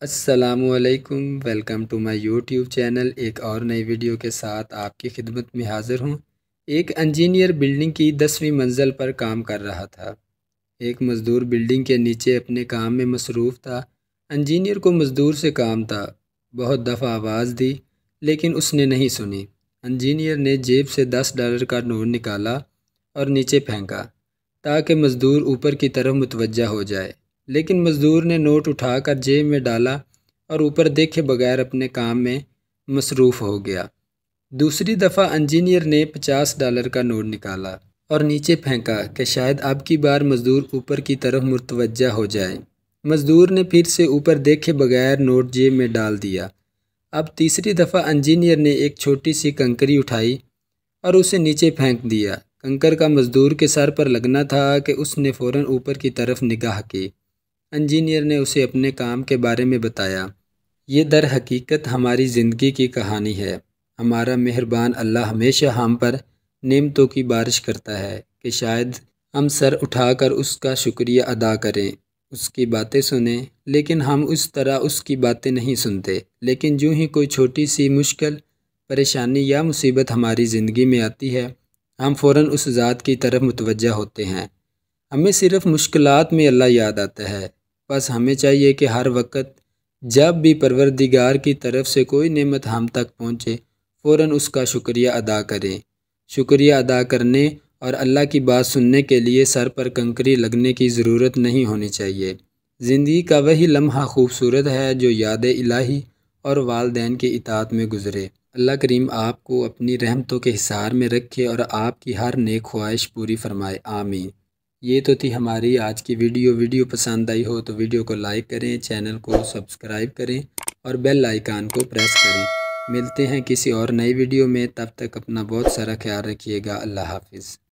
السلام علیکم، welcome to my YouTube channel. ایک اور نئی ویڈیو کے ساتھ آپ کی خدمت میں حاضر ہوں۔ ایک انجینئر بلڈنگ کی 10ویں منزل پر کام کر رہا تھا۔ ایک مزدور بلڈنگ کے نیچے اپنے کام میں مصروف تھا۔ انجینئر کو مزدور سے کام تھا۔ بہت دفعہ آواز دی لیکن اس نے نہیں سنی۔ انجینئر نے جیب سے $10 کا نوٹ نکالا اور نیچے پھینکا تاکہ مزدور اوپر کی طرف متوجہ ہو جائے، لیکن مزدور نے نوٹ اٹھا کر جیب میں ڈالا اور اوپر دیکھے بغیر اپنے کام میں مصروف ہو گیا۔ دوسری دفعہ انجینئر نے $50 کا نوٹ نکالا اور نیچے پھینکا کہ شاید اب کی بار مزدور اوپر کی طرف متوجہ ہو جائے۔ مزدور نے پھر سے اوپر دیکھے بغیر نوٹ جیب میں ڈال دیا۔ اب تیسری دفعہ انجینئر نے ایک چھوٹی سی کنکری اٹھائی اور اسے نیچے پھینک دیا۔ کنکر کا مزدور کے سر پر لگنا تھا کہ اس نے فوراً اوپر کی طرف نگاہ کی۔ انجینئر نے اسے اپنے کام کے بارے میں بتایا۔ یہ در حقیقت ہماری زندگی کی کہانی ہے۔ ہمارا مہربان اللہ ہمیشہ ہم پر نعمتوں کی بارش کرتا ہے کہ شاید ہم سر اٹھا کر اس کا شکریہ ادا کریں، اس کی باتیں سنیں، لیکن ہم اس طرح اس کی باتیں نہیں سنتے۔ لیکن جو ہی کوئی چھوٹی سی مشکل، پریشانی یا مصیبت ہماری زندگی میں آتی ہے، ہم فوراً اس ذات کی طرف متوجہ ہوتے ہیں۔ ہمیں صرف مشکلات میں اللہ یاد آتا ہے۔ بس ہمیں چاہیے کہ ہر وقت جب بھی پروردگار کی طرف سے کوئی نعمت ہم تک پہنچے، فوراً اس کا شکریہ ادا کریں۔ شکریہ ادا کرنے اور اللہ کی بات سننے کے لیے سر پر کنکری لگنے کی ضرورت نہیں ہونی چاہیے۔ زندگی کا وہی لمحہ خوبصورت ہے جو یاد الہی اور والدین کی اطاعت میں گزرے۔ اللہ کریم آپ کو اپنی رحمتوں کے حصار میں رکھے اور آپ کی ہر نیک خواہش پوری فرمائے، آمین۔ یہ تو تھی ہماری آج کی ویڈیو پسند آئی ہو تو ویڈیو کو لائک کریں، چینل کو سبسکرائب کریں اور بیل آئیکن کو پریس کریں۔ ملتے ہیں کسی اور نئی ویڈیو میں، تب تک اپنا بہت سارا خیال رکھیے گا۔ اللہ حافظ۔